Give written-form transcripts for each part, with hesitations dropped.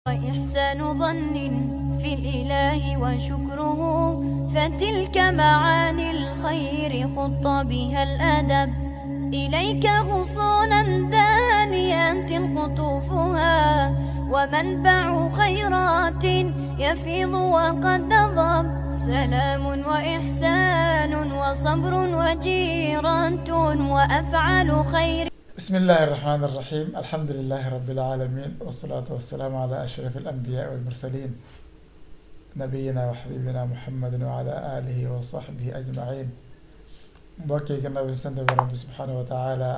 وإحسان ظن في الإله وشكره، فتلك معاني الخير خط بها الأدب. إليك غصونا دانيات قطوفها، ومنبع خيرات يفيض وقد نضب. سلام وإحسان وصبر وجيرة وأفعال خير. بسم الله الرحمن الرحيم. الحمد لله رب العالمين، والصلاة والسلام على أشرف الأنبياء والمرسلين، نبينا وحبيبنا محمد وعلى آله وصحبه أجمعين. mbokk yi gannaaw bi sant borom bi subhaanahu wa taala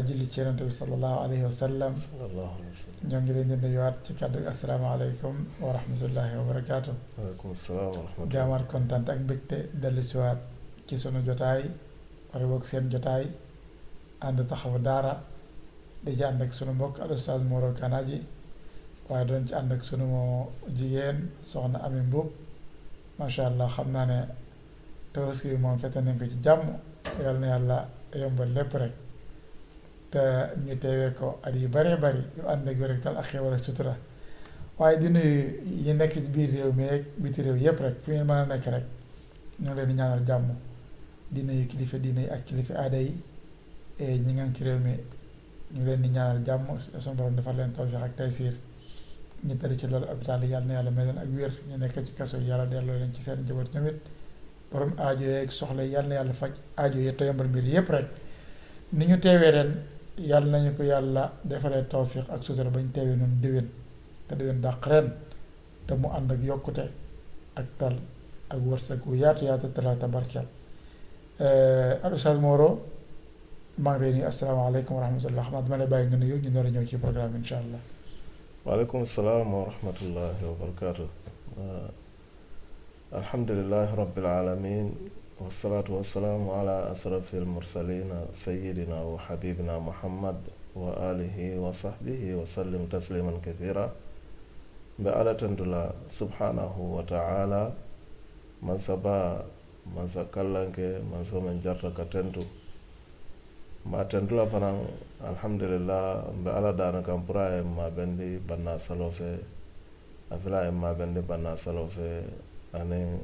julli ci yonent bi sallallahu alayhi wa sallam ñoo ngi leen di nuyuwaat ci kàddu gi asalaamaaleykum wa rahmatullahi wa barakaatu. waaleykum salaam wa rahmatulah. jaamaat kontaan ak mbégte dellu siwaat ci sunu jotaay wala boog seen jotaay ànd taxawu daara di ci ànd ak sunu mbokk al ustaaz Moro Kanaji, waaye doon ci ànd ak sunu jigéen soxna Ami Mbuub. macha allah xam naa ne tabaski bi moom fete nañ ko ci jàmm, yàlla na yàlla yombal lépp rek te ñu teewee ko at yu bëree bëri yu ànd ak wér tal ak xéwal ak sutura. waaye di nuyu yi nekk ci biir réew mi ak biti réew yëpp rek fu ñu mën a nekk rek ñu ngi leen di ñaanal jàmm. di nuyu kilifa diine yi ak kilifa aada yi ñi ngi ci réew mi ñu ngi leen di ñaanal jàmm, suñu borom defal leen tawfiq ak taysiir. ñu tëdd ci loolu hôpital yi yàlla na yàlla may leen ak wér, ñu nekk ci kaso yi yàlla delloo leen ci seen njaboot ñoom it. borom aajo yeeg soxla yàlla na yàlla faj aajo yi te yombal mbir yëpp rek. ni ñu teewee ren yàlla nañu ko yàlla defalee tawfiq ak sutura ba ñu teewee noonu déwén te déwén dàq ren te mu ànd ak yokkute ak tal ak wërsëg wu yaatu yaatu talaata barkeel. al Oustaz Moro maa ngi lay nuyu asalaamaaleykum wa rahmatullah. xam naa dama lay bàyyi nga nuyu ñu door a ñëw ci programme incha allah. waaleykum salaam wa rahmatullahi wa barakaatu. alhamdulilahi rabbil alamin, wasalaatu wasalaamu ala asrafi almursalina sayidina wa xabibina muhammad wa alihi wa sahbihi wa sallim tasliman kathira. mbe ala tentula subhanahu wa taala man sa ba man sa kallanke man so men jarta ka tentu ma tentula fanan alhamdulillah mbe ala dana kam pura e ma bendi banna salofe afila e ma bendi banna salofe ane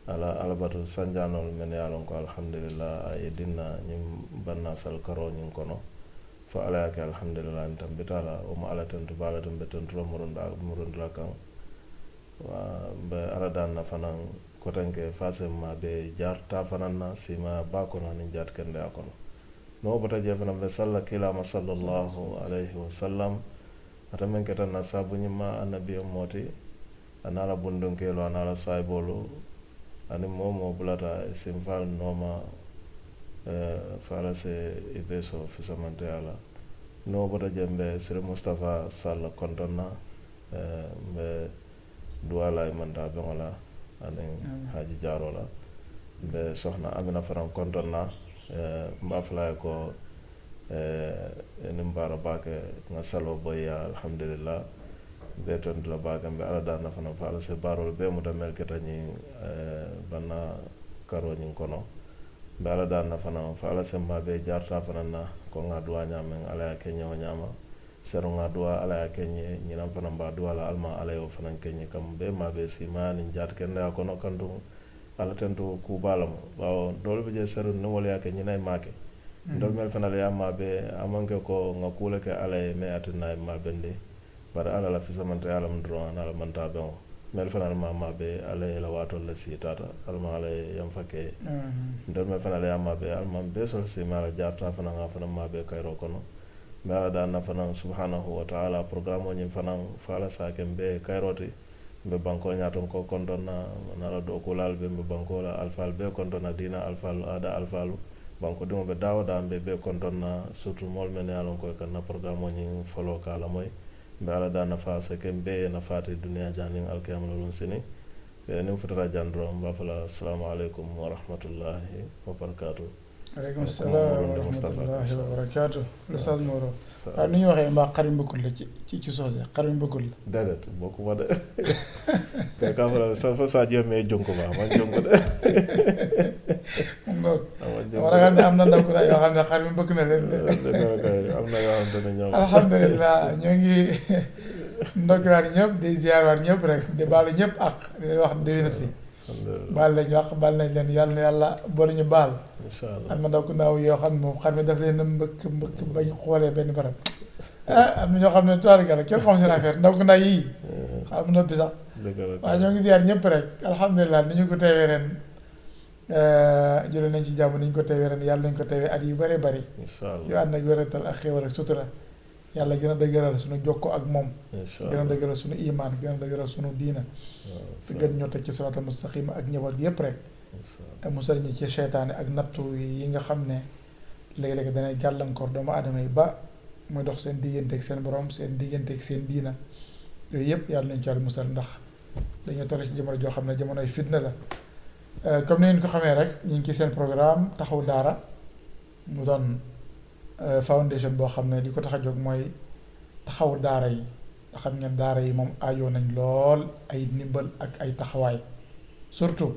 ala albatu sanjanol men yalon ko alhamdulillah ay dinna ñim banna sal karo ñin kono fa ala yake alhamdulillah tam bitala o ma ala tentu bala tam betentu murunda kan wa be ala danna fanan kotanke fasem ma be jarta fanan na sima ba kono ni jart kende akono no bata je fanan be salla kilama sallallahu alayhi wa sallam atamen ketan na sabu nyima annabi moti anala bundunkelo anala saybolu ani momo bulata simfal noma fala se ibeso fisamante ala no bata jembe sir Mustafa Sall kontonna be duwala manda be wala ani haji jarola be soxna Amina Faram kontonna mbafla ko ni mbara bake nga salo boya alhamdulillah be ton la bagam be ala dana fana fala se barol be mu damel ketani banna karo nyin kono be ala dana fana fala se ma be jarta fana na ko nga duwa nyamen ala ya kenya nyama sero nga duwa ala ya kenya nyina fana ba duwa la alma ala yo fana kenya kam be ma be simani jart kenda kono kandu ala tento ku balam bawo dol be je sero no wala ya kenya nay make dol mel fana ya ma be amanke ko nga kula ke ala me atuna ma bende bara ala la fisamante ala mdro ala manta ben mel fana ma be ala la wato la sitata alma ala yam fakke ndol me fana la ma be alma be so se mala jarta fana nga fana ma be kayro kono mala da na fana subhanahu wa ta'ala programme ni fana fala sa kembe kayroti be banko nyaton ko kondona na la do ko lal be banko la alfal be kondona dina alfal ada alfalu banko dum be dawda be kondona surtout mol men yalon ko kan na programme ni folo kala moy be ala da nafa sa kembe nafati dunia janin alkiyama lon sini nim futara jandro mbafala assalamu alaikum wa rahmatullahi wa barakatuh. aleykum salaam wa rahmatullahi wa barakatuh. Oustaz Moro waaw ni ñu waxee mbaa xarim bëggul la ci soose xarim bëggul la déedéet bokku ma de kay ka fa sa jeme jonko ba man jonko de ngoog war nga ne am na ndaw la yoo xam ne xarim bëgg na leen am na yoo xam ne ñoom alhamdulillah ñoo ngi ndokkiwaat ñëpp di ziarwaat ñëpp rek di baalu ñëpp ak di wax déwénati baal lañ wax baal nañ leen yàlla na yàlla boole ñu baal. incha allah am na ndaw ku ndaw yoo xam ne moom xam ne daf leen a mbëkk bañ xoolee benn barab am na ñoo xam ne tubaarkalla kenn xam seen affaire ndaw ku ndaw yii xam noppi sax waaye ñoo ngi ziar ñëpp rek alhamdulilah ni ñu ko teewee ren jëlee nañ ci jàmm ni ñu ko teewee ren yàlla nañ ko teewee at yu bëree bëri yu ànd ak wératal ak xéewal ak sutura yàlla gën a dëgëral suñu jokko ak moom gën a dëgëral suñu imaan gën a dëgëral suñu diina te gën ñoo teg ci siraatal mustaqima ak njaboot yëpp rek te musal ñi ci seytaane ak nattu yi nga xam ne léegi-léegi danay gàllankoor doomu aadama yi ba muy dox seen diggante ak seen borom seen diggante ak seen diina yooyu yëpp yàlla nañ ci yàlla musal ndax dañoo toll ci jamono joo xam ne jamonoy fitna la comme ni ngeen ko xamee rek ñu ngi ci seen programme taxawu daara mu doon foundation boo xam ne li ko tax a jóg mooy taxawu daara yi nga xam ne daara yi moom aajoo nañ lool ay ndimbal ak ay taxawaay surtout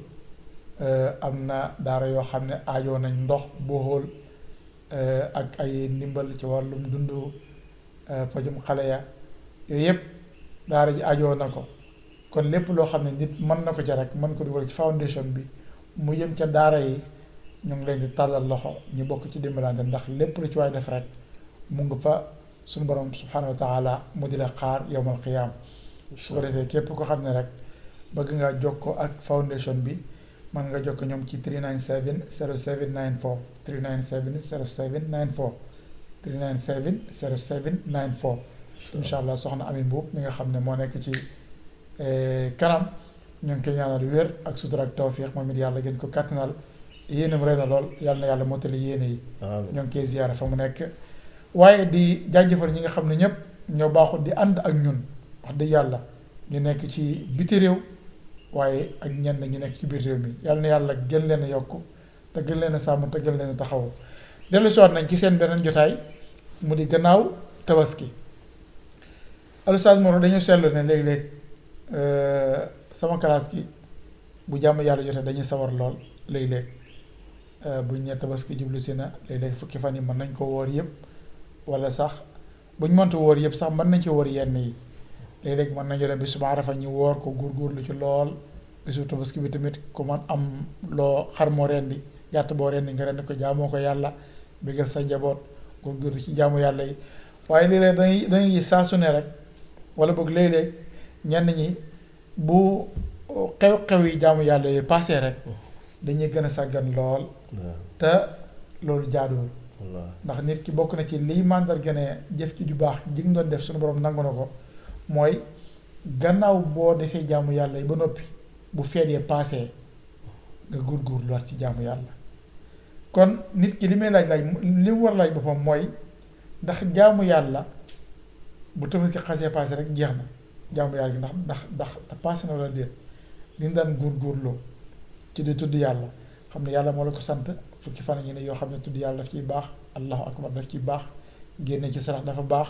am na daara yoo xam ne aajoo nañ ndox boxool ak ay ndimbal ci wàllum dundu fajum xale ya yooyu yëpp daara ji aajoo na ko kon lépp loo xam ne nit mën na ko ca rek mën ko dugal ci foundation bi mu yëm ca daara yi ñu ngi leen di tàllal loxo ñu bokk ci dimbalante ndax lépp lu ci waay def rek mu ngi fa suñu borom subhanahu wa taala mu di la xaar yowmal qiyaam su ko defee képp ko xam ne rek bëgg ngaa jokkoo ak foundation bi mën nga jokko ñoom ci 397 0794 397 0794 397 0794 incha allah soxna Ami Mbuub mi nga xam ne moo nekk ci kanam ñu ngi koy ñaanal wér ak sutura ak tawfiix moom it yàlla gën ko kàttanal yéenam rey na lool yàlla na yàlla mottali yéene yi ñoo ngi koy ziyaara fa mu nekk waaye di jaajëfal ñi nga xam ne ñëpp ñoo baaxul di ànd ak ñun wax dëgg yàlla ñu nekk ci biti réew waaye ak ñenn ñu nekk ci biir réew mi yàlla na yàlla gën leen a yokk te gën leen a sàmm te gën leen a taxaw dellu si waat nañ ci seen beneen jotaay mu di gannaaw tabaski Oustaz Mor dañu seetlu ne léeg-léeg sama classe gi bu jàmm yàlla jotee dañuy sawar lool léeg-léeg buñ ne tabaski jublu si na léeg-léeg fukki fan yi mën nañ ko woor yëpp wala sax buñ mënta woor yëpp sax mën nañ ci woor yenn yi léeg-léeg mën nañu dem bi suba Arafa ñu woor ko góorgóorlu ci lool bisu tabaski bi tamit ku man am loo xar moo rendi gàtt boo rendi nga rendi ko jaamoo ko yàlla bégal sa njaboot góorgóorlu ci jaamu yàlla yi waaye léeg-léeg dañuy saa su ne rek wala boog léeg-léeg ñenn ñi bu xew-xew yi jaamu yàlla yi passé rek dañuy gën a sàggan lool te loolu jaaduwul ndax nit ki bokk na ci liy màndarga ne jëf ci ju baax ji nga doon def suñu borom nangu na ko mooy gannaaw boo defee jaamu yàlla yi ba noppi bu feedee passé nga góorgóorlu war ci jaamu yàlla kon nit ki li may laaj li mu war laaj boppam mooy ndax jaamu yàlla bu tabaski xasee passé rek jeex na jaamu yàlla gi ndax passé na wala déet li daan góorgóorloo ci di tudd yàlla xam ne yàlla moo la ko sant fukki fan yi ne yoo xam ne tudd yàlla daf ciy baax allahu akbar daf ciy baax génne ci sarax dafa baax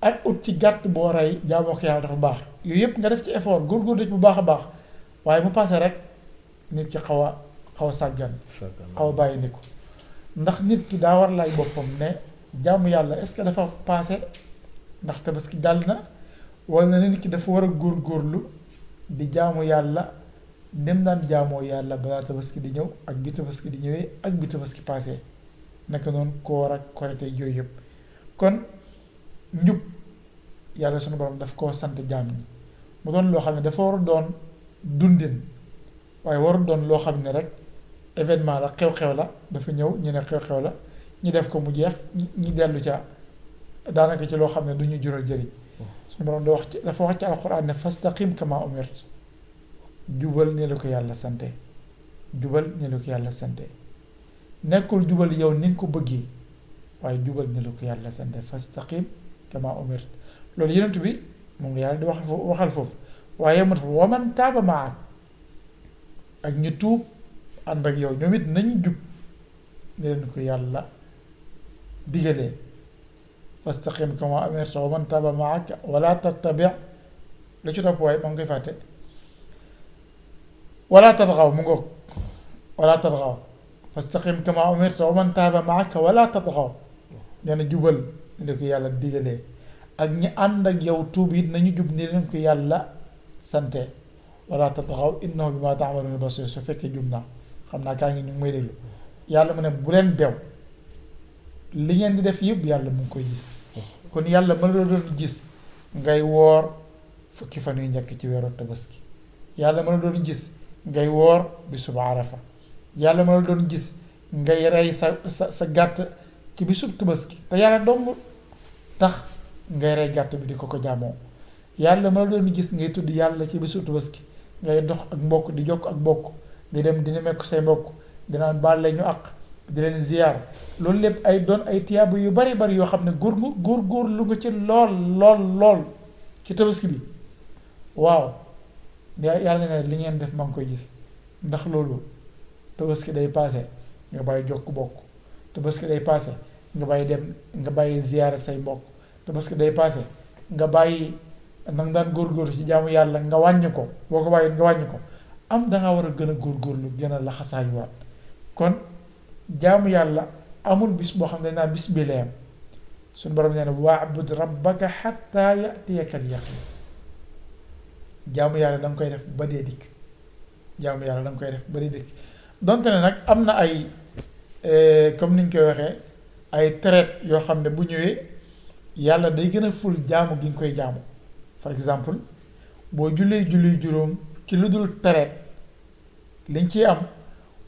ak ut ci gàtt boo rey jaamoo ko yàlla dafa baax yooyu yëpp nga def ci effort góorgóorlu ci bu baax a baax waaye mu passé rek nit ki xaw a sàggan xaw a bàyyi ni ko ndax nit ki daa war laaj boppam ne jaamu yàlla est-ce que dafa passé ndax tabaski jàll na wala na nit ki dafa war a góorgóorlu di jaamu yàlla dem daan jaamoo yàlla balaa tabaski di ñëw ak bi tabaski di ñëwee ak bi tabaski passé naka noonu koor ak korite yooyu yëpp kon njub yàlla sunu borom daf koo sant jaam ñi mu doon loo xam ne dafa war a doon dundin waaye warul doon loo xam ne rek événement la xew-xew la dafa ñëw ñu ne xew-xew la ñu def ko mu jeex ñu dellu ca daanaka ci loo xam ne du ñu jural jëriñ suñu borom dafa wax ci alxuraan ne fastaqim kama umirt jubal ne la ko yàlla sante jubal ne la ko yàlla sante nekkul jubal yow ni nga ko bëggee waaye jubal ne la ko yàlla sante fastaqim kama umirt loolu yenentu bi moom la yàlla di waxal foofu waaye mat fa waman taaba maak ak ñu tuub ànd ak yow ñoom it nañu jub ne leen ko yàlla digalee fastaqim kama umirta waman taaba maak wala tattabi la ci topp waaye maa ngi koy fàtte wala tatxaw mu ngoog wala tatxaw fastaqim kama umirta waman taaba maak wala tatxaw nee na jubal ne leen ko yàlla digalee ak ñi ànd ak yow tuub it nañu jub ni leen ko yàlla sante wala tatxaw innahu bima ta'maluna basir. su fekkee jub naa xam naa kaa ngi ñu ngi may déglu yàlla mu ne bu leen bew li ngeen di def yëpp yàlla mu ngi koy gis kon yàlla mën la doon gis ngay woor fukki fan yu njëkk ci weeru tabaski yàlla mën la doon gis ngay woor bisub arafa yàlla mën la doon gis ngay rey sa gàtt ci bisub tabaski te yàlla dong tax ngay rey gàtt bi di ko jaamoo yàlla mën la doon gis ngay tudd yàlla ci bisub tabaski ngay dox ak mbokk di jokk ak mbokk di dem dina mekk say mbokk dinaan baal ñu àq di leen ziyaar loolu lépp ay doon ay tiyaaba yu bari bari yoo xam ne góor lu nga ci lool ci tabaski bi waaw yàlla ne li ngeen def maa ngi koy gis ndax loolu tabaski day paase nga bàyyi jokk bokk tabaski day paase nga bàyyi dem nga bàyyi ziyaare say mbokk tabaski day paase nga bàyyi nang daan góorgóorlu ci jaamu yàlla nga wàññi ko boo ko bàyyi nga wàññi ko danga war a gën a góorgóorlu gën a laxasaayuwaat kon jaamu yàlla amul bis boo xam ne naan bis bi la yam suñu borom nee na wa'bud rabbaka hatta ya'tiyaka al-yaqin jaamu yàlla da nga koy def ba dee dikk jaamu yàlla da nga koy def ba dee dikk donte ne nag am na ay comme ni ñu koy waxee ay traite yoo xam ne bu ñëwee yàlla day gën a ful jaamu gi nga koy jaamu par exemple boo jullee juróom ci lu dul traite liñ ciy am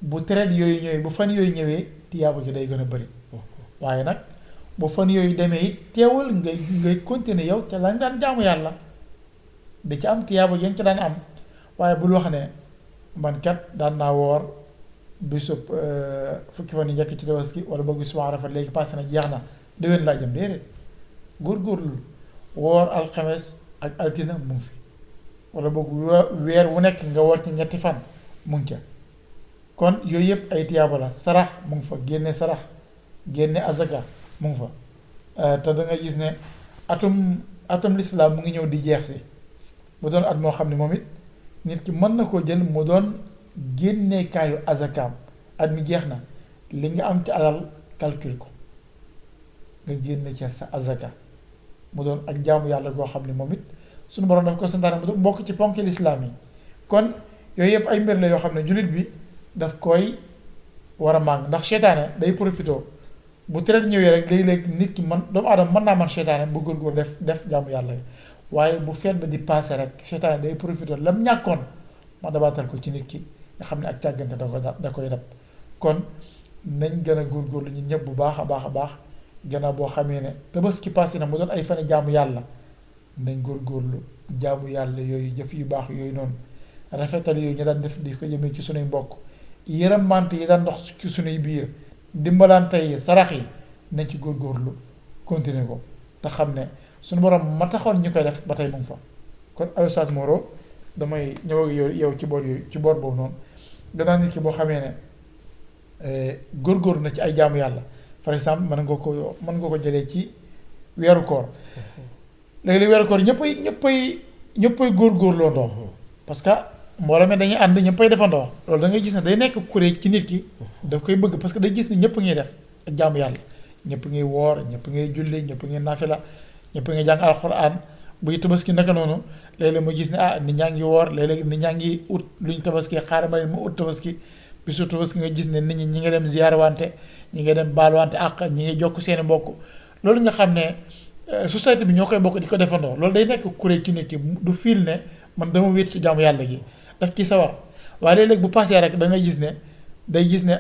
bu traite yooyu ñëwee bu fan yooyu ñëwee tiyaaba gi day gën a bëri waaye nag bu fan yooyu demee it teewul ngay continuer yow ca lañ daan jaamu yàlla di ca am tiyaaba yañ ca daan am waaye bul wax ne man kat daan naa woor bisub fukki fan yi njëkk ci tabaski wala boog bisub Arafa léegi passé na jeex na déwén laa jëm déedéet góorgóorlu woor alxames ak altina mu ngi fi wala boog weer wu nekk nga woor ci ñetti fan mu ngi ca kon yooyu yëpp ay tiyaaba la sarax mu ngi fa génne sarax génne azaka mu ngi fa te da nga gis ne atum lislaam mu ngi ñëw di jeex si mu doon at moo xam ne moom it nit ki mën na koo jël mu doon génneekaayu azakaam at mi jeex na li nga am ci alal calcul ko nga génne ca sa azaka mu doon ak jaamu yàlla goo xam ne moom it suñu borom daf ko santaane mu bokk ci ponki lislaam yi kon yooyu yëpp ay mbir la yoo xam ne jullit bi daf koy war a màng ndax seytaane day profitoo bu traite ñëwee rek léeg-léeg nit ki man doomu aadama mën naa man seytaane bu góorgóor def jaamu yàlla yi waaye bu feet ba di passé rek seytaane day profitoo lam ñàkkoon ma dabaatal ko ci nit ki nga xam ne ak càggante da koy dab kon nañ gën a góorgóorlu ñun ñëpp bu baax a baax gannaaw boo xamee ne tabaski passé na mu doon ay fane jaamu yàlla nañ góorgóorlu jaamu yàlla yooyu jëf yu baax yooyu noonu rafetal yooyu ñu daan def di ko jëmee ci sunuy mbokk yërëmante yi daan dox ci sunuy biir dimbalante yi sarax yi nañ ci góorgóorlu continuer ko te xam ne suñu borom ma taxoon ñu koy def ba tey mu ngi fa kon Oustaz Moro damay ñëw ak yow ci boor yooyu ci boor boobu noonu gannaaw nit ki boo xamee ne góorgóorlu na ci ay jaamu yàlla par exemple mën nga ko jëlee ci weeru koor léegi weeru koor ñëppay góorgóorloo ndox parce que mbooloo mi dañuy ànd ñëppay defandoo loolu da ngay gis ne day nekk kuréel ci nit ki daf koy bëgg parce que day gis ne ñëpp ngay def ak jaamu yàlla ñëpp ngay woor ñëpp ngay julli ñëpp ngay nafila ñëpp ngay jàng alxuraan buy tabaski naka noonu léeg-léeg ma gis ne nit ñaa ngi woor léeg-léeg nit ñaa ngi ut luñ tabaski xaaral ma ut tabaski bisu tabaski nga gis ne nit ñi nga dem ziyaar wante ñi nga dem baal wante ak ñi ngi jokk seeni mbokk loolu nga xam ne société bi ñoo koy bokk di ko defandoo loolu day nekk kuréel ci nit ki du fiil ne man dama wéet ci jaamu yàlla gi daf ci sawar waaye léeg-léeg bu passé rek da ngay gis ne day gis ne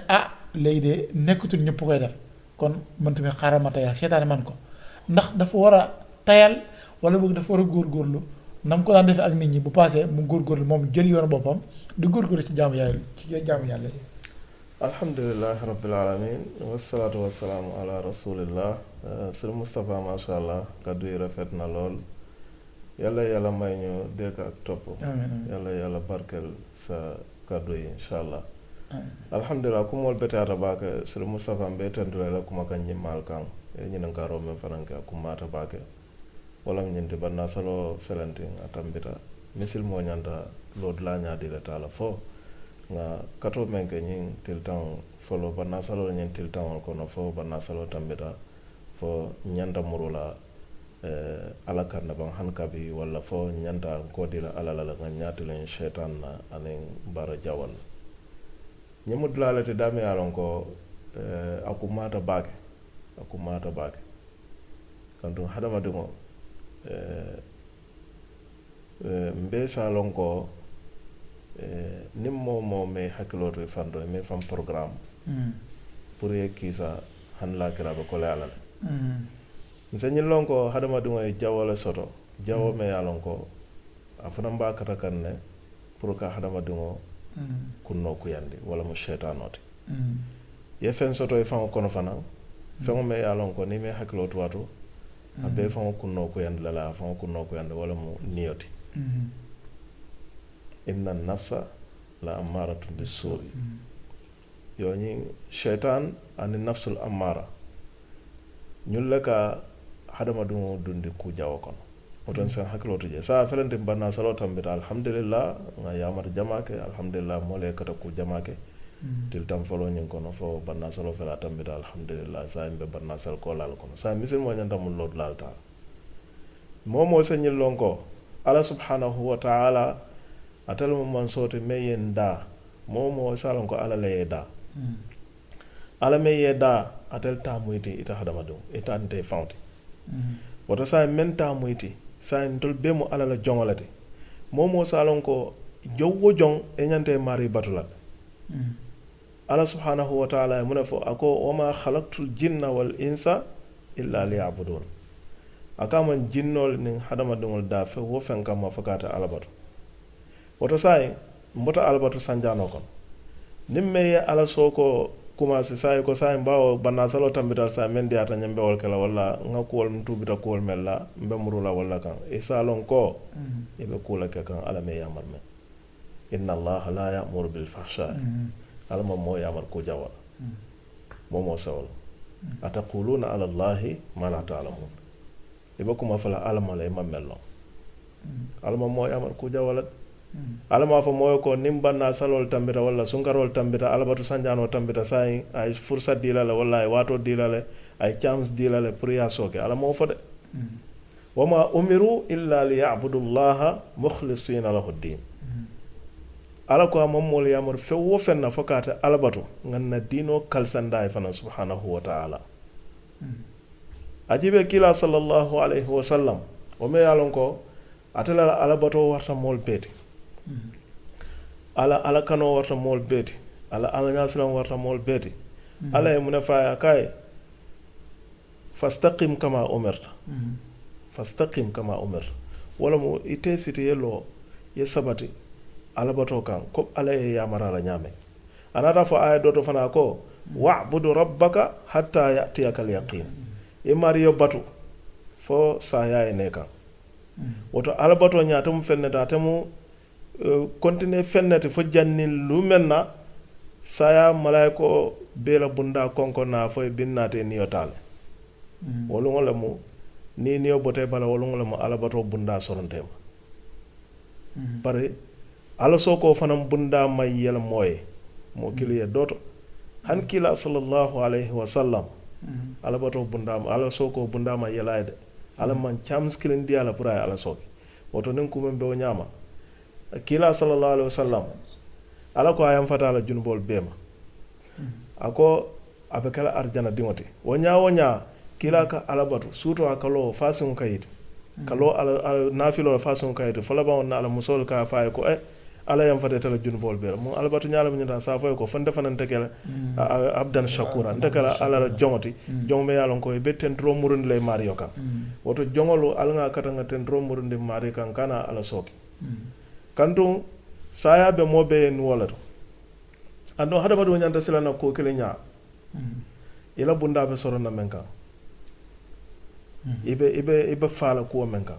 léegi de nekkatul ñëpp koy def kon man tamit xaaral ma tayal seetaane man ko ndax dafa war a tayal wala boog dafa war a góorgóorlu na mu ko daan defee ak nit ñi bu passé mu góorgóorlu moom jël yoonu boppam di góorgóorlu ci jaamu yàlla yi alhamdulilahi rabbil alamin wasalaatu wasalaamu ala rasulillah sëñ Moustapha macha allah kàddu yi rafet na lool yàlla may ñu dégg ak topp yàlla barkel sa kàddu yi incha allah alhamdulillah kumol betata baake sëñ Moustapha mbe tentule la kuma kan ñimmal kan ñinen ka romen fananke kummata baake wala ñinti banna salo felenti a tambita misil mo ñanta lood la ñaadile taala fo nga kato men ke ñin tiltan folo banna salo ñin tiltan kono fo banna salo tambita fo ñanta murula ala karna ban hankabi walla fo ñanta kodila ala la nga ñaatilen shaitan na anin bara jawal ñemu dulalete dami alon ko akumata baake kantum hadamadimo mbe salon ko nim mo me hakkiloto fando me fam programme pour ye kisa hanla kirabe ko la nseñin lon ko hadamadimo e jawole soto jawo me yalon ko afana mba kata kanne pour ka hadamadimo kunno kuyandi wala mo shaytanote ye fen soto e fam kono fana fen me yalon ko ni me hakkiloto wato abe fam kunno kuyandi la fam kunno kuyandi wala mo niyoti inna nafsa la ammaratun bis-su'i yoni shaytan ani nafsul ammara ñulle ka hadama dum dundi ku jawo kon oton sen hakkiloto je sa felante banna salo tambita alhamdulillah nga yamar jamake alhamdulillah mole kata ku jamake til tam folo ñin kono fo banna salo fela tambita alhamdulillah sa imbe banna sal ko lal kono sa misil mo ñanta mul lod lalta momo señil lonko ala subhanahu wa ta'ala atal mo man sote meyen da momo salon ko ala le da ala meye da atel ta muyti ita hadama dum ita ante fawti woto sa men ta muyti sa ndol be mo ala la jongolate momo salon ko jowwo jong e nyante mari batula ala subhanahu wa ta'ala mun fo ako wama khalaqtul jinna wal insa illa liya'budun akaman jinnol nin hadama dum da fe wo fen kam fakata alabatu woto say mbota albatu sanjano kon nimme ala soko commencé say ko say bawo banna salo tambital sa men diata nyambe wol kala walla ngakol mtubita kol mella mbemrula walla kan e salon ko ibe kula ka kan ala me yamar men inna allaha la ya'muru bil fahsha ala mo yamar ko jawal momo sawol ataquluna ala allahi ma la ta'lamun ibe kuma fala ala mala mamello ala mo yamar ko jawal alama fo moyo ko nimbanna salol tambita walla sunkarol tambita alabatu sanjano tambita sai ay fursa dilale walla ay wato dilale ay chance dilale pour ya soke ala mo fo de wama umiru illa liya'budu allaha mukhlisina lahu ad-din ala ko mamol yamor fe wo fenna fokata alabatu nganna dino kalsanda fana subhanahu wa ta'ala ajibe kila sallallahu alayhi wa sallam o me yalon ko atala alabato warta mol beti ala kano warta mol beti ala nyaslam warta mol beti ala e mun fa kay fastaqim kama umirta fastaqim kama umirta wala mo ite siti yelo ye sabati ala bato kan ko ala e yamara la nyame anata fa ay doto fana ko wa'budu rabbaka hatta ya'tiyaka al-yaqin e mariyo batu fo saya e neka woto ala bato nyaata mu fenneta tamu continue fennete fo jannin lumenna saya malaiko bela bunda konko na fo binnate niyotale wolu ngole mu ni niyo bote bala wolu ngole mu ala bato bunda sorontema bare ala soko fanam bunda may yel moye mo kiliye doto han kila sallallahu alayhi wa sallam ala bato bunda ala soko bunda may yelayde ala man chams kilin di ala pura ala soki woto nin kuma be nyama kila sallallahu alaihi wasallam ala ko ayam fatala junbol bema ako abekala arjana dingote wonya kila ka alabatu suto akalo fasun kayit kalo ala nafilo fasun kayit fala ba wonna ala musol ka fay ko ala yam fatala junbol bela mo alabatu nyaala mi nyata sa fay ko fande fanante kala abdan shakura ndekala ala jomoti jomme yalon ko be ten tro murundi lay mario kan woto jongolo alnga katanga ten tro murundi mari kan kana ala soki kantum saya be mobe en wolato ando hada badu nyanta silana ko kele nya ila bunda be sorona menka ibe fala ko menka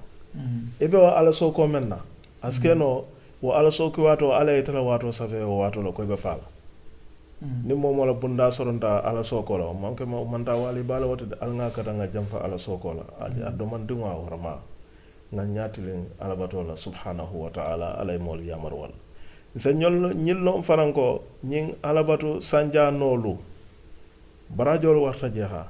ibe wa ala soko menna askeno wo ala soko wato ala etala wato save wato lo ko be fala ni momo la bunda soronta ala soko la manke manta wali bala wote alnga katanga jamfa ala soko la ado man dingwa warama nga ñaatilen alabatola subhanahu wa ta'ala alay mol yamar wal se ñillo faranko ñing alabatu sanjanolu barajol warta jeha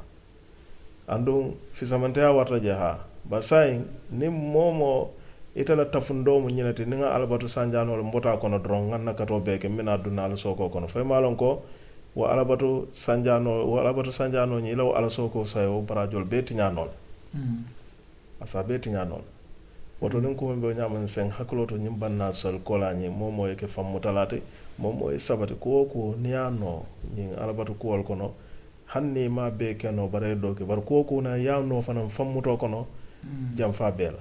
andum fi samantea warta jeha bar sayin ni momo itala tafundomu ñinati ni nga alabatu sanjanol mbota kono dron nganna kato beke mina dunal soko kono fay malon ko wa alabatu sanjano ñi law ala soko sayo barajol be tiñanol asa be tiñanol woto nin ko be ñaman sen hakloto ñim banna sol kolani momo yake fammutalate momo e sabati ko niyano ñi alabatu kuwol kono hanni ma be keno bare doke bar ko na yawno fanam fammuto kono jam fa bela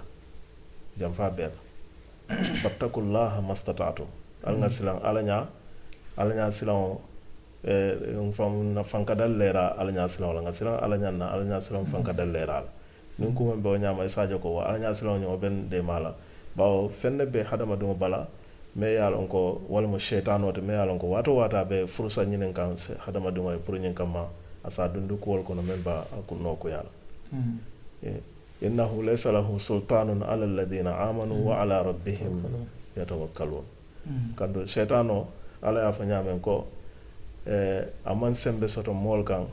fattakullaha mastata'tum alga silan alanya silan fam na fankadal lera alanya silan nga silan alanya silan fankadal lera nin kuma be nyama isajo ko alanya silan nyo ben de mala bawo fenne be hadama dum bala me yalon ko wala mo shaytan wote me yalon ko wato wata be fursa nyinen kan hadama dum ay pour nyin kama asa dundu ko wol kono memba akunno ko yala innahu laysa lahu sultanun ala alladhina amanu wa ala rabbihim yatawakkalun kando shaytano ala ya fanya men ko aman sembe soto mol kan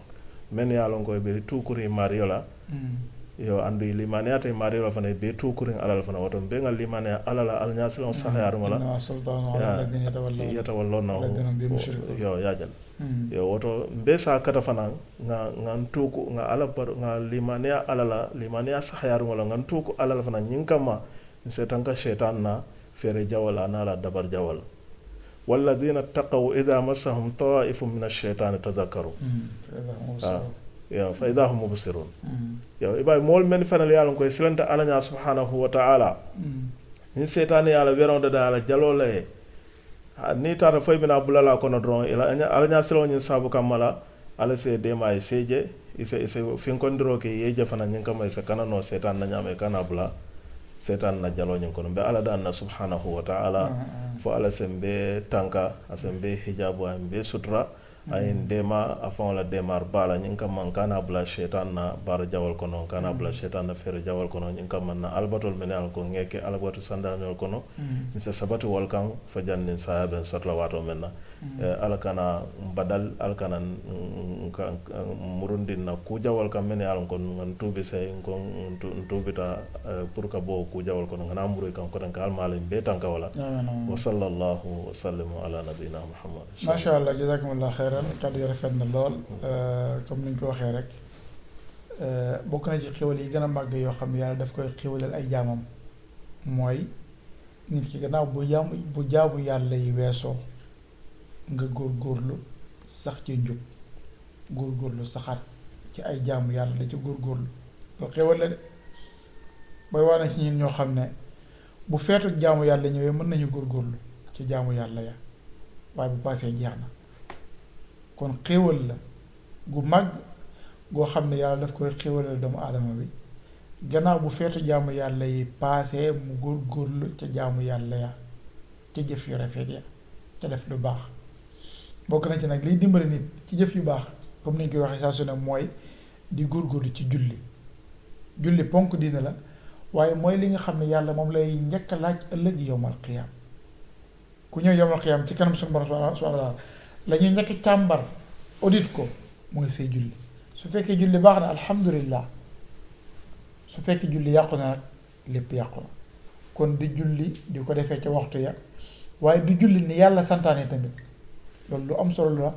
men yalon ko be tukuri mariola yo andu limane ate mariola fana be tukuri ala fana wato be ngal limane ala la al nyasilo sahayaru mala sultanu ala alladhina yatawallawna yo yajal yo woto mbesa kata fana nga ntuku nga ala par nga limania ala la limania sahayar wala nga ntuku ala la fana nyinkama setanka shaytan na fere jawala na la dabar jawal walladhina taqaw idha massahum ta'ifun min ash-shaytan tadhakkaru ya fa idha hum mubsirun ya ibay mol men fana yalla ko silanta ala nya subhanahu wa ta'ala ni shaytan yalla weronda dala jalole ni tata foy bina bulala kono dron ala nya selo nyin sabu kamala ala se dema e seje ise finkondiro ke yeje fana nyin kama isa kana no setan na nyame kana bula setan na jalo nyin kono be ala dan na subhanahu wa ta'ala fo ala sembe tanka asembe hijabu ambe sutra ayin dema afan la demar bala nyin kama kana bula setan na bar jawal kono kana bula setan na fer jawal kono nyin kama na albatol menal ko ngeke albatu sandanol kono nse sabati walkan fajannin sahaben satla wato menna alkana badal alkana murundin na kujawal kam men alon kon ngan tubi say kon tubita pour ka bo kujawal kon ngana muru kan ko tan kal malen be tan ka wala wa sallallahu wa sallam ala nabina muhammad ma sha Allah jazakumullahu khairan kadi rafet na lol comme niñ ko waxe rek bokk na ci xewal yi gëna mag yo xam yàlla daf koy xewalal ay jaamam mooy nit ki gannaaw bu jaamu yàlla yi weesoo nga góorgóorlu sax ci njub góorgóorlu saxaat ci ay jaamu yàlla da ci góorgóorlu loolu xewal la de booy waa na ci ñun ñoo xam ne bu feetu jaamu yàlla ñëwee mën nañu góorgóorlu ci jaamu yàlla ya waaye bu paasee jeex na kon xewal la gu mag goo xam ne yàlla daf koy xewalal doomu aadama bi gannaaw bu feetu jaamu yàlla yi paasee mu góorgóorlu ca jaamu yàlla ya ca jëf yu rafet ya ca def lu baax bokk na ci nag liy dimbali nit ci jëf yu baax comme ni ñu koy waxee saa su ne mooy di góorgóorlu ci julli ponk diina la waaye mooy li nga xam ne yàlla moom lay njëkk a laaj ëllëg yowmal qiyaam ku ñëw yowmal qiyaam ci kanam suñu borom subhaanahu wa taala la ñuy njëkk càmbar audit ko mooy say julli su fekkee julli baax na alhamdulillah su fekkee julli yàqu na nag lépp yàqu na kon di julli di ko defee ca waxtu ya waaye du julli ni yàlla santaane tamit loolu lu am solo la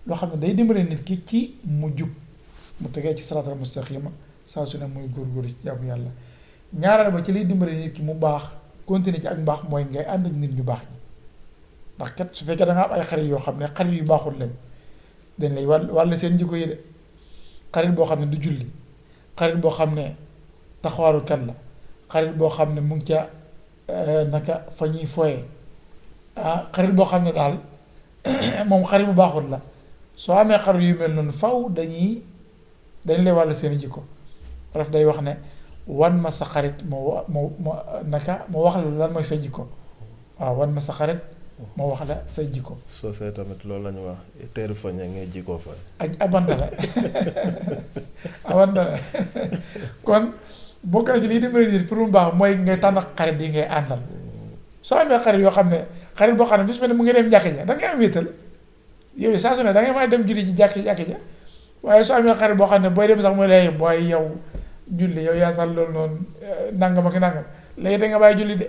loo xam ne day dimbale nit ki ci mu jub mu tegee ci siraatal mustaqima saa su ne muy góorgóorlu ci jaamu yàlla ñaareel ba ci liy dimbale nit ki mu baax continuer ci ak mbaax mooy ngay ànd ak nit ñu baax ñi ndax kat su fekkee da nga am ay xarit yoo xam ne xarit yu baaxul lañ dañ lay wàll seen jikko yi de xarit boo xam ne du julli xarit boo xam ne taxawaaru kat la xarit boo xam ne mu ngi ca naka fa ñuy foye xarit boo xam ne daal moom xarit bu baaxul la soo amee xarit yu mel noonu faw dañ lay wàll seen jikko raf day wax ne wan ma sa xarit moo naka moo wax la lan mooy sa jikko waaw wan ma sa xarit moo wax la sa jikko soo see tamit loolu la ñu wax teeru fañe ngay jikkoo fa ak abantale abantale kon bokk na ci lii dimbali nit pour mu baax mooy ngay tànn xarit yi ngay àndal soo amee xarit yoo xam ne xarit boo xam ne bis mu ne mu ngi dem jàkk ja da ngay am wéetal yow saa su ne da ngay mën a dem julli ji jàkk ja waaye soo amee xarit boo xam ne booy dem sax mooy lay booy yow julli yow yaa sal loolu noonu nangam ak nangam léegi da nga bàyyi julli de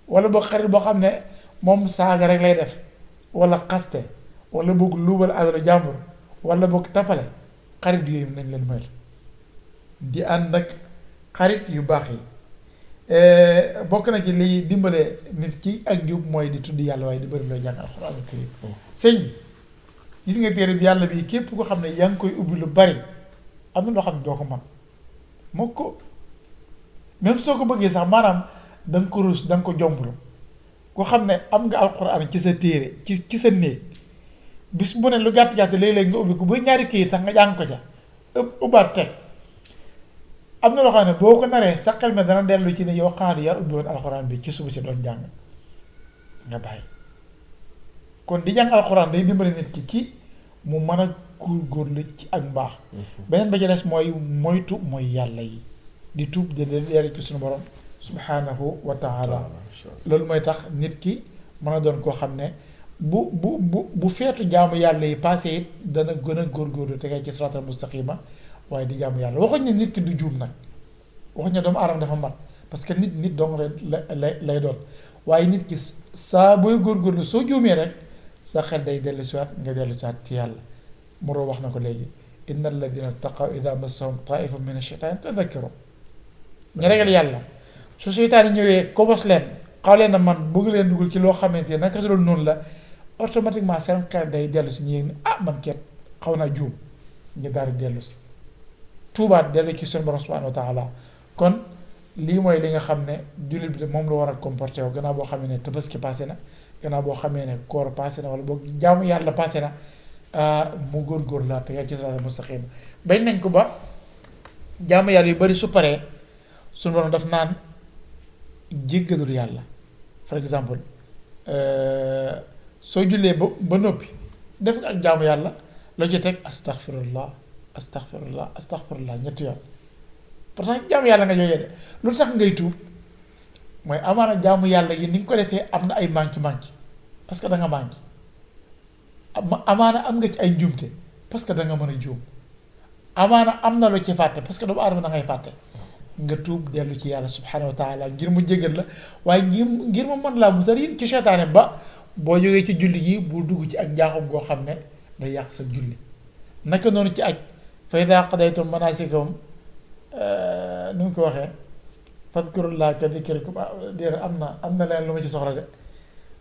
wala boog xarit boo xam ne moom saaga rek lay def wala xaste wala boog luubal alalu jàmbur wala boog tappale xarit yooyu nañ leen moytu di ànd ak xarit yu baax yi bokk na ci liy dimbale nit ki ak jub mooy di tudd yàlla waaye di bëri looy jàng alxuraanul karim sëñ gis nga téere bi yàlla bi képp ko xam ne yaa ngi koy ubbi lu bari am na loo xam ne doo ko mën moo ko même soo ko bëggee sax maanaam da nga ko rus da nga ko jomblu ko xam ne am nga alxuraan ci sa téere ci sa néeg bis bu ne lu gàtt-gàtt léeg-léeg nga ubbi ko ba ñaari këyit sax nga jàng ko ca ubbaat teg am na loo xam ne boo ko naree sa xel mi dana dellu ci ne yow xanaa di yar ubbi woon alxuraan bi ci suba si doon jàng nga bàyyi kon di jàng alxuraan day dimbali nit ki ci mu mën a góorgóorlu ci ak mbaax beneen ba ci des mooy moytu mooy yàlla yi di tuub di leer ci suñu borom subhanahu wa taala loolu mooy tax nit ki mën a doon koo xam ne bu feetu jaamu yàlla yi passé it dana gën a góorgóorlu tegee ci siraatal mustaqima waaye di jaamu yàlla waxuñ ne nit ki du juum nag waxuñ ne doomu aadama dafa mat parce que nit dong lay doon waaye nit ki saa booy góorgóorlu soo juumee rek sa xel day dellu siwaat nga dellu siwaat ci yàlla muroo wax na ko léegi inna alladina taqaw ida massahum taifun min asheytaan tadakkaru ñu ragal yàlla su seytaan yi ñëwee kobos leen xaw leen na man bëgg leen dugal ci loo xamante ne naka loolu noonu la automatiquement seen xel day dellu si ñu yëg ne ah man ket xaw naa juum ñu daal di dellu si tuubaat dellu ci seen borom subhanahu wa taala kon lii mooy li nga xam ne jullit bi moom la war a comporté wu gannaaw boo xamee ne tabaski passé na gannaaw boo xamee ne koor passé na wala boo jaamu yàlla passé na mu góor-góor la te ci siraatal mustaqim bañ nañ ko ba jaamu yàlla yu bari su paree suñu borom daf naan jéggalul yàlla par exemple soo jullee ba noppi def nga ak jaamu yàlla loo ci teg astaghfirullah astaghfirullah astaghfirullah ñetti yoon pourtant jaamu yàlla nga jógee de lu tax ngay tuub mooy amaana jaamu yàlla yi ni nga ko defee am na ay manqué parce que da nga manqué amaana am nga ci ay njuumte parce que da nga mën a juum amaana am na loo ci fàtte parce que doomu aadama da ngay fàtte nga tuub dellu ci yàlla subhanahu wa taala ngir mu jégal la waaye ngir mu mën laa musal yéen ci seytaane ba boo jógee ci julli yi bu dugg ci ak njaaxum goo xam ne day yàq sa julli naka noonu ci aj fa idaa qadaytum manaasikakum nu mu ko waxee fadkurullaha ka dikrikum déer am na leen lu ma ci soxla de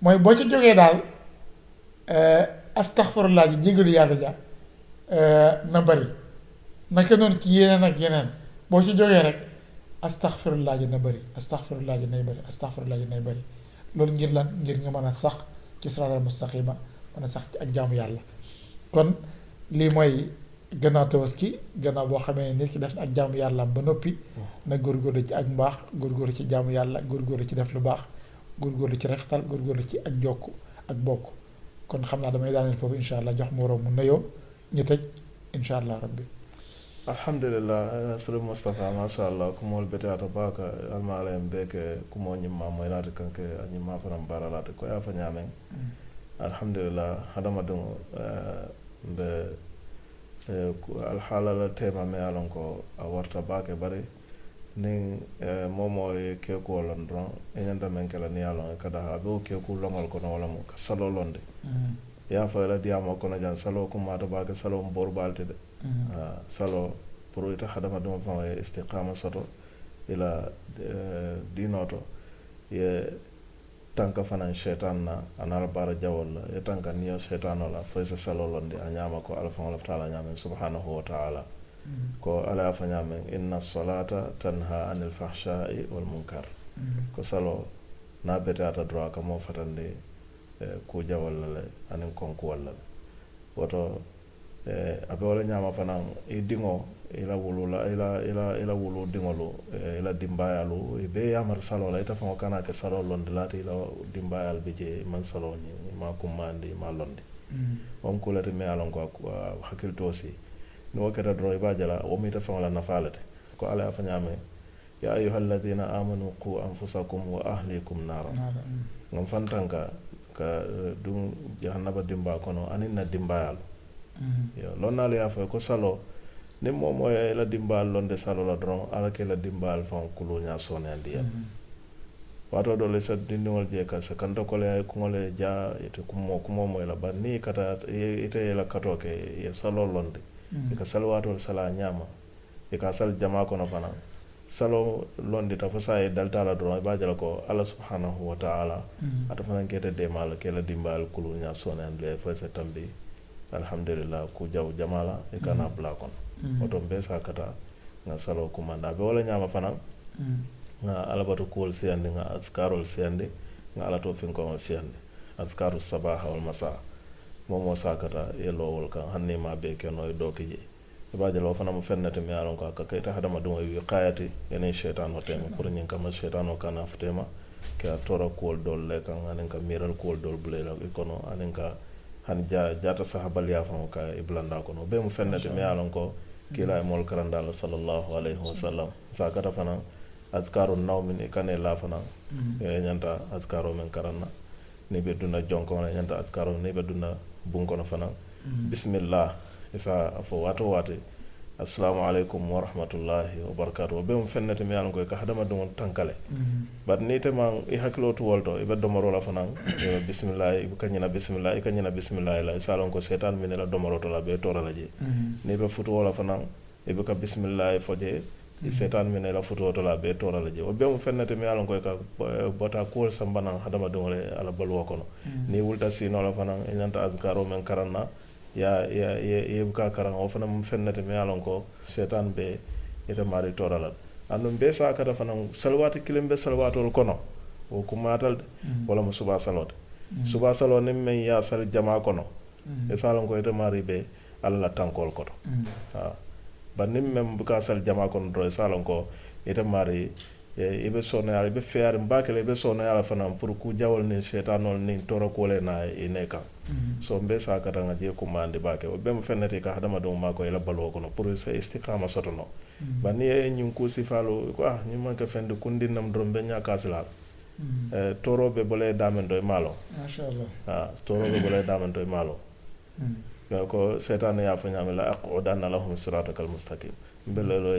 mooy boo ci jógee daal astaghfirullah ji jégalu yàlla ja na bari naka noonu ci yeneen ak yeneen boo ci jógee rek astaghfirullah ji na bari astaghfirullah ji nay bari astaghfirullah ji nay bari loolu ngir lan ngir nga mën a sax ci siraatal mustaqima mën a sax ci ak jaamu yàlla kon lii mooy gannaaw tabaski gannaaw boo xamee nit ki def na ak jaamu yàlla ba noppi na góorgóorlu ci ak mbaax góorgóorlu ci jaamu yàlla góorgóorlu ci def lu baax góorgóorlu ci rafetal góorgóorlu ci ak jokk ak bokk kon xam naa damay daaneel foofu incha allah jox mu waroon mu nuyoo ñu tëj incha allah rabbi alhamdulillah sëriñ Moustapha masha allah kumol beteata baka almaalayen beke kumo ñimma moylaate kanke a ñimma fanan baralaate ko yafa ñaamen alhamdulillah hadamadiŋo mbe alhaala la tema me alon ko a warta baake bari niŋ momo ye keekuwo lon doroŋ i ñanta meŋ ke la niŋ ye a loŋ kada a be wo keeku loŋol kono wo lemu ka saloo londi ye a fo i la diyaamoo kono jaŋ saloo kummaata baake saloo mboru baalti de saloo pour ita hadamadiŋo faŋo ye istiqaama soto i la diinoo to ye tanka fanaŋ seytaan na a naŋ la baara jawol la ye tanka niyo seytaanoo la fo i se saloo londi a ñaama ko alla faŋo lafita a la ñaameŋ subhanahu wa taala ko ala ya fa ñaameŋ inna solata tanha anil fahshai wal munkar ko saloo naa beteata doroŋ a ka moo fatandi kuu jawol la le aniŋ konkuwol la le woto a be wo le ñaama fanaŋ i diŋo i la wulu diŋolu i la dimbaayalu i bee yamari saloo la ite faŋo kana ke saloo londi laati i la dimbaayalu bi je i maŋ saloo ñiŋ i maŋ kummaandi i maŋ londi wo mu kuu le ti me ye a loŋ ko hakkilitoo si ni wo keta doroŋ i be a je la wo mu ite faŋo la nafaa le ti ko alla ye a fo ñaame ya ayuha alladina amanu qu anfusakum wa ahlikum naara ŋon fantaŋ ka duŋ jahannaba dimbaa kono aniŋ na dimbaayalu yo loŋ naalu ye a fo ko saloo ni momo e la dimbal londe salo la dron ala ke la dimbal fan kulunya sonandi ya wato do le sa dindiwol je ka sa kanta ko le ko le ja ite kumo mo la banni kata ite la kato ke ye salo londe e ka salwato sala nyama e ka sal jama ko no fana salo londe ta fasa e dalta la dron ba jala ko Allah subhanahu wa ta'ala ata fana kete de mal ke la dimbal kulunya sonandi e fa sa tambi alhamdulillah ku jaw jamala e kana bla kon oto be sa kata nga salo kumanda be wala nyama fana nga alabatu kuwol siyandi nga azkarol siyandi nga alato finkongol siyandi azkaru sabaha wal masa momo sakata ye lowol kan hanni ma be keno e doki je ibaje lo fana mo fennete mi alon ko ka kayta hadama dum wi qayati ene shaytan hotema pour nyin kam shaytan o kana futema ke tora kuwol dol le kan anen ka miral kuwol dol bulela ikono anen ka han jata sahabal ya fam ka iblanda kono be mo fennete mi alon ko kila e mol karandal sallallahu alaihi wasallam sakata fana azkaru nawmin e kane lafana e nyanta azkaru men karanna ni be duna jonko na nyanta azkaru ni be duna bunko na fana bismillah isa afo wato assalamu alaikum wa rahmatullahi wa barakatuh be mo fennete mi alon ko ka hadama dum tankale bad ni te man e hakilo to wolto e be domoro la fana e bismillah e kanyina bismillah la salon ko setan min la domoro to la be tora la je ni be futu wala fana e be ka bismillah foje setan min la futu to la be tora la je o be mo fennete mi alon ko ka bota ko sambana hadama dum le ala balwo kono ni wulta sino la fana e nyanta azkaro men karanna ya buka karan o fana mo fennete mi alon ko setan be ita mari tora la andum be sa kata fana salwati kilimbe salwatol kono o kumatal wala mo suba salot suba salon ni men ya sal jama kono e salon ko ita mari be alla tankol koto ba nim mem buka sal jama kono do salon ko ita mari ibe sona ala ibe fear mbakele ibe sona ala fana pour ku jawol ni setanol ni toro ko le na ineka so mbe sa kata nga je ko mande bake o be mo fennete ka hadama do ma ko ila balo kono pour sa istiqama sotono ba ni e nyum ko sifalo ko ni man ka fende kundin nam drom be nya kasila toro be bole damen do malo mashallah toro be bole damen do malo ko setan ya fa nyamela aqudanna lahum siratal mustaqim belelo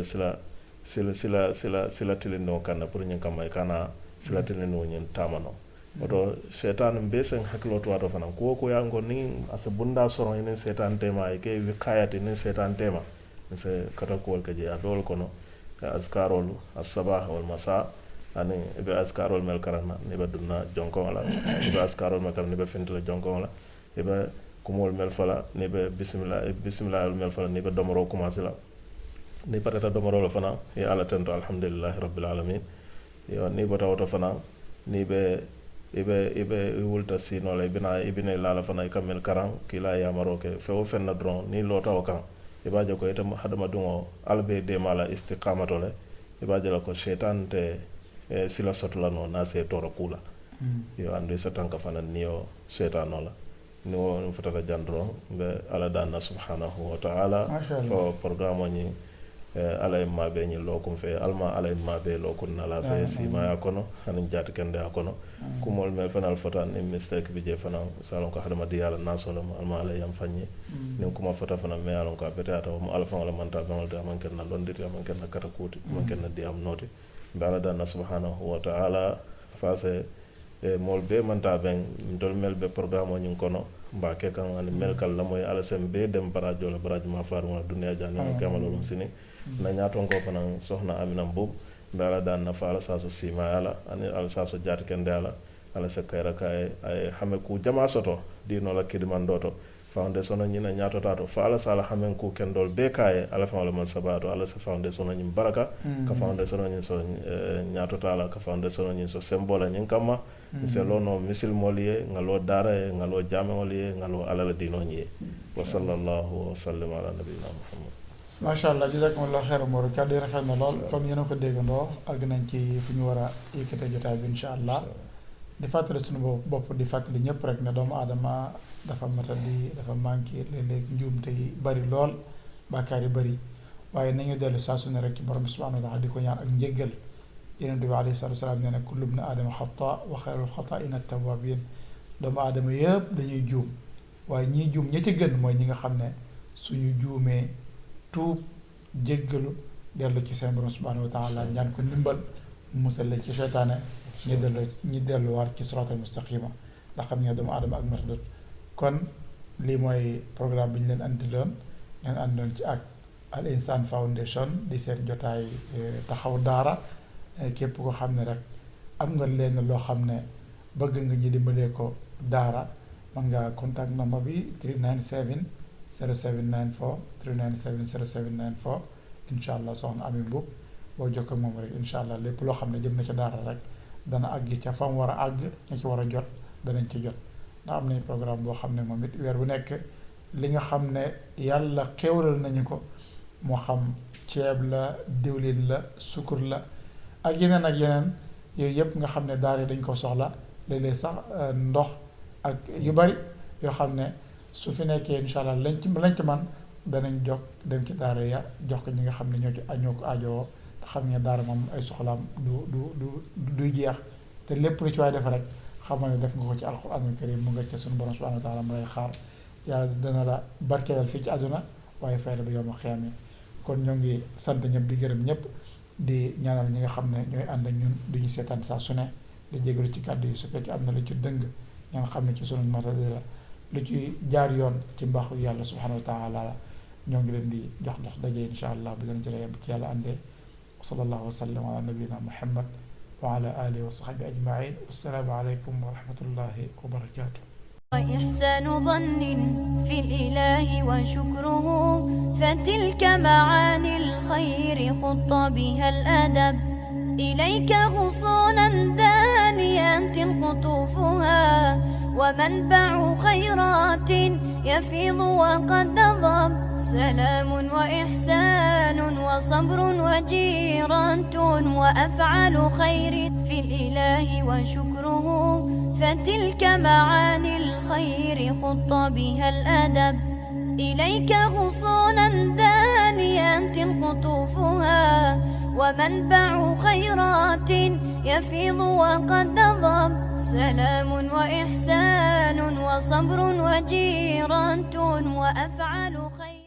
sila tilino kana pour nyin kamay kana sila tilino nyin tamano oto setan mbesen hakilo to wato fana ko yango ni asa bunda soron inen setan tema e ke wi kayati ni setan tema se kata ko wal kaje adol kono azkarol as-sabah wal masa ani be azkarol mel karana ne be dunna jonko wala be azkarol mel karana ne be fentela jonko wala e be kumol mel fala ne be bismillah mel fala ne be domoro commencer la ni patata domoro la fana e ala tanto alhamdulillah rabbil alamin yo ni bota auto fana ni be ibe wulta sino la ibine la fana kamel karan kila ya maroke fe o fenna dron ni lota o kan ibaje ko ita hadama dungo albe de mala istiqamato le ibaje la ko shaytan te sila sotla no na se toro kula yo ande satan ka fana niyo shaytan no la ni won fatata jandro be ala danna subhanahu wa ta'ala fo programme ni alay mabe ni lokum fe alma alay mabe lokun na la fe sima ya kono hanin jati kende ya kono kumol mel fanal fatan ni mistake bi je fana salon ko hadama di yalla nasolo alma alay yam fanni ni kuma fata fana me alon ko betata mo alfa wala manta bangal de man ken na londiti man ken na katakuti man ken na di am noti bala danna subhanahu wa ta'ala fase mol be manta ben dol mel be programme ni kono mba ke kan an mel kal la moy ala sembe dem barajo la barajo ma faru na dunya janna kamalolum sini na ñaaton ko fanan soxna Amina Mbub mbala daan na faala saaso sima yala ani ala saaso jaati kende ala ala sa kayra kay ay xame ku jama soto di no la kidman doto foundation ni na ñaato tato faala sala xamen ku kendol be kay ala fa wala man sabato ala sa foundation ni baraka ka foundation ni so ñaato tala ka foundation ni so symbole ni kama se lono misil moliye ngalo dara ngalo jame moliye ngalo ala la dino ñi wa sallallahu wa sallam ala nabiyina muhammad masha Allah jazakumullahu khairan moro kaddu rafet na lool comme yéen a ko déggandoo àgg nañ ci fu ñu war a yëkkate jotaay bi insha allah di fàttali suñu bopp di fàttali ñëpp rek ne doomu aadama dafa matali dafa manqué léeg-léeg njuumte yi bari lool bàkkaar yi bari waaye nañu dellu saa su ne rek ci borom subhanahu wa taala di ko ñaan ak njéggal yonent bi alayhi salaatu wasalaam nee na kullu ibni aadama xata wa xayrul xataa'ina at-tawwaabiin doomu aadama yëpp dañuy juum waaye ñii juum ña ci gën mooy ñi nga xam ne suñu juumee tuub jéggalu dellu ci seen borom subhanahu wa taala ñaan ko ndimbal musal leen ci seytaane ñi delluwaat ci siraatal mustaqima ndax xam nga doomu aadama ak matadut kon lii mooy programme bi ñu leen andiloon ngeen àndoon ci ak Al Ihsan Foundation di seen jotaay taxaw daara képp ko xam ne rek am nga leen loo xam ne bëgg nga ñu dimbalee ko daara mën nga contact number bi 397 0794 397 0794 incha allah soxna Ami Mbuub boo jokkoo moom rek incha allah lépp loo xam ne jëm na ca daara rek dana àgg ca fa mu war a àgg ña ci war a jot danañ ci jot ndax am nañ programme boo xam ne moom it weer bu nekk li nga xam ne yàlla xéwalal nañu ko moo xam ceeb la diwlin la sukur la ak yeneen yooyu yëpp nga xam ne daara dañ ko soxla léeg-léeg sax ndox ak yu bari yoo xam ne su fi nekkee incha allah lañ ci man danañ jox dem ci daara ya jox ko ñi nga xam ne ñoo ko aajowoo te xam ne daara moom ay soxlaam du jeex te lépp lu ci waay def rek xamal ne def nga ko ci alquranul karim mu nga ca suñu borom subhanahu wa taala mu lay xaar yàlla dana la barkeelal fii ci àdduna waaye fay la ba yowma xiyaama kon ñoo ngi sant ñëpp di gërëm ñëpp di ñaanal ñi nga xam ne ñooy ànd ak ñun duñu seetaan saa su ne di jégalu ci kàddu yi su fekkee am na lu ci dëng ña nga xam ne ci sunu matadi la lu ci jaar yoon ci mbaaxu yàlla subhanahu wa taala ñoo ngi leen di jox daje insha allah bi leen jëlee bu ci yàlla àndee wa sallallahu wa sallam ala nabiyina muhammad wa ala alihi wa sahbihi ajmain wassalaamu aleykum wa rahmatullahi wa barakatuh وإحسان ظن في الإله وشكره فتلك معاني الخير خط بها الأدب إليك غصونا دانيات قطوفها ومنبع خيرات يفيض وقد ضب سلام وإحسان وصبر وجيرة وأفعال خير في الإله وشكره فتلك معاني الخير خط بها الأدب إليك غصونا دانيات قطوفها ومنبع خيرات يفيض وقد ضب سلام وإحسان وصبر وجيرة وأفعال خير